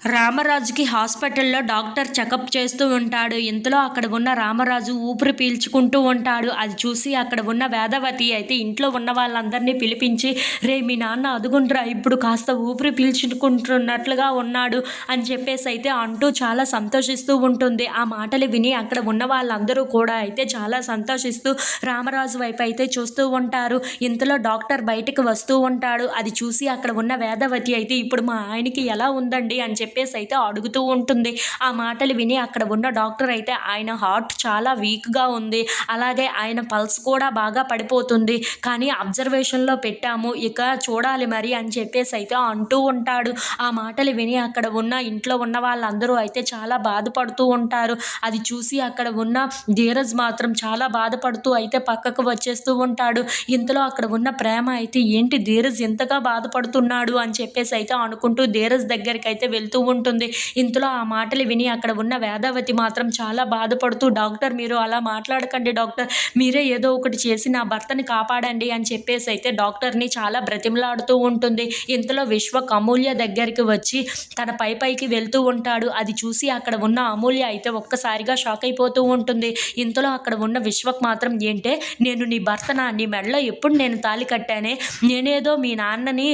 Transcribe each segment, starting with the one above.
రామరాజుకి హాస్పిటల్లో doctor checkup చేస్తూ ఉంటాడు. ఇంతలో అక్కడ ఉన్న రామరాజు ఊపిరి పీల్చుకుంటూ ఉంటాడు. అది చూసి అక్కడ ఉన్న వేదవతి అయితే ఇంట్లో ఉన్న వాళ్ళందరినీ పిలిపించి, రే మీ నాన్న అదుగుండ్రా ఇప్పుడు కాస్త ఊపిరి పీల్చుకుంటున్నట్లుగా ఉన్నాడు అని చెప్పేసి అయితే అంటూ చాలా సంతోషిస్తూ ఉంటుంది. ఆ మాటలు విని అక్కడ ఉన్న వాళ్ళందరూ కూడా అయితే చాలా సంతోషిస్తూ రామరాజు వైపు అయితే చూస్తూ ఉంటారు. ఇంతలో డాక్టర్ బయటకు వస్తూ ఉంటాడు. అది చూసి అక్కడ ఉన్న వేదవతి అయితే ఇప్పుడు మా ఆయనకి ఎలా ఉందండి అని చెప్పేసి అయితే అడుగుతూ ఉంటుంది. ఆ మాటలు విని అక్కడ ఉన్న డాక్టర్ అయితే ఆయన హార్ట్ చాలా వీక్‌గా ఉంది. అలాగే ఆయన పల్స్ కూడా బాగా పడిపోతుంది. కానీ అబ్జర్వేషన్‌లో పెట్టాము. ఇక చూడాలి మరి అని చెప్పేసి అయితే అంటూ ఉంటాడు. ఆ మాటలు విని అక్కడ ఉన్న ఇంట్లో ఉన్న వాళ్ళందరూ అయితే చాలా బాధపడుతూ ఉంటారు. అది చూసి అక్కడ ఉన్న ధీరజ్ మాత్రం చాలా బాధపడుతూ అయితే పక్కకు వచ్చేస్తూ ఉంటాడు. ఇంతలో అక్కడ ఉన్న ప్రేమ అయితే ఏంటి ధీరజ్ ఇంతగా బాధపడుతున్నాడు అని చెప్పేసి అయితే అనుకుంటూ ధీరజ్ దగ్గరికైతే వెళ్తూ ఉంటుంది. ఇంతలో ఆ మాటలు విని అక్కడ ఉన్న వేదావతి మాత్రం చాలా బాధపడుతూ డాక్టర్ మీరు అలా మాట్లాడకండి డాక్టర్, మీరే ఏదో ఒకటి చేసి నా భర్తని కాపాడండి అని చెప్పేసి అయితే డాక్టర్ని చాలా బ్రతిమలాడుతూ ఉంటుంది. ఇంతలో విశ్వక్ అమూల్య దగ్గరికి వచ్చి తన పైకి వెళ్తూ ఉంటాడు. అది చూసి అక్కడ ఉన్న అమూల్య అయితే ఒక్కసారిగా షాక్ అయిపోతూ ఉంటుంది. ఇంతలో అక్కడ ఉన్న విశ్వక్ మాత్రం ఏంటే నేను నీ భర్తనా, నీ మెడలో ఎప్పుడు నేను తాళి కట్టానే, నేనేదో మీ నాన్నని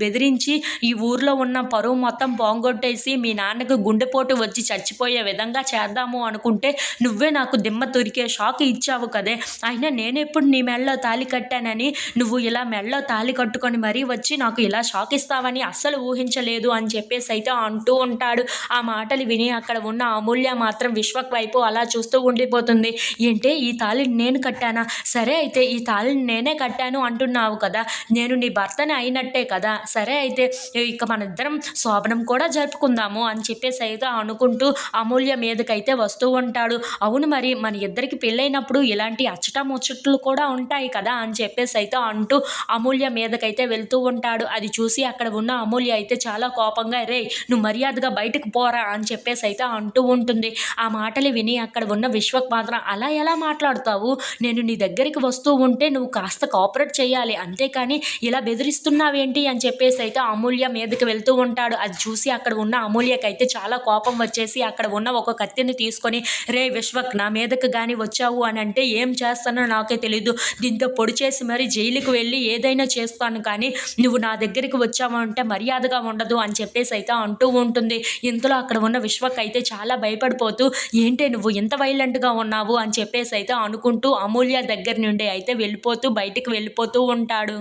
బెదిరించి ఈ ఊర్లో ఉన్న పరువు మొత్తం పోంగొట్టేసి మీ నాన్నకు గుండెపోటు వచ్చి చచ్చిపోయే విధంగా చేద్దాము అనుకుంటే నువ్వే నాకు దిమ్మ తొరికే షాక్ ఇచ్చావు కదే, అయినా నేనెప్పుడు నీ మెడలో తాళి కట్టానని నువ్వు ఇలా మెడలో తాళి కట్టుకొని మరీ వచ్చి నాకు ఇలా షాక్ ఇస్తావని అస్సలు ఊహించలేదు అని చెప్పేసి అయితే అంటూ ఉంటాడు. ఆ మాటలు విని అక్కడ ఉన్న అమూల్య మాత్రం విశ్వక్ వైపు అలా చూస్తూ ఉండిపోతుంది. ఏంటే ఈ తాళిని నేను కట్టానా, సరే అయితే ఈ తాళిని నేనే కట్టాను అంటున్నావు కదా, నేను నీ భర్తని అయినట్టే కదా, సరే అయితే ఇక మన ఇద్దరం శోభనం కూడా జరుపుకుందాము అని చెప్పేసి అయితే అనుకుంటూ అమూల్య మీదకైతే వస్తూ ఉంటాడు. అవును మరి మన ఇద్దరికి పెళ్ళైనప్పుడు ఇలాంటి అచ్చటా ముచ్చట్లు కూడా ఉంటాయి కదా అని చెప్పేసి అయితే అంటూ అమూల్య మీదకైతే వెళ్తూ ఉంటాడు. అది చూసి అక్కడ ఉన్న అమూల్య అయితే చాలా కోపంగా రే నువ్వు మర్యాదగా బయటకు పోరా అని చెప్పేసి అయితే అంటూ ఉంటుంది. ఆ మాటలు విని అక్కడ ఉన్న విశ్వక్ మాత్రం అలా ఎలా మాట్లాడతావు, నేను నీ దగ్గరికి వస్తూ ఉంటే నువ్వు కాస్త కోఆపరేట్ చేయాలి, అంతేకాని ఇలా బెదిరిస్తున్నావేంటి అని చెప్పేసి అయితే అమూల్య మీదకి వెళ్తూ ఉంటాడు. అది చూసి అక్కడ ఉన్న అమూల్యకైతే చాలా కోపం వచ్చేసి అక్కడ ఉన్న ఒక కత్తిని తీసుకొని రే విశ్వక్ నా మీదకి కానీ వచ్చావు అని అంటే ఏం చేస్తానో నాకే తెలీదు, దీంతో పొడి చేసి మరి జైలుకి వెళ్ళి ఏదైనా చేస్తాను, కానీ నువ్వు నా దగ్గరికి వచ్చావు అంటే మర్యాదగా ఉండదు అని చెప్పేసి అయితే అంటూ ఉంటుంది. ఇంతలో అక్కడ ఉన్న విశ్వక్ అయితే చాలా భయపడిపోతూ ఏంటే నువ్వు ఇంత వైలెంట్గా ఉన్నావు అని చెప్పేసి అయితే అనుకుంటూ అమూల్య దగ్గర నుండి అయితే వెళ్ళిపోతూ బయటికి వెళ్ళిపోతూ ఉంటాడు.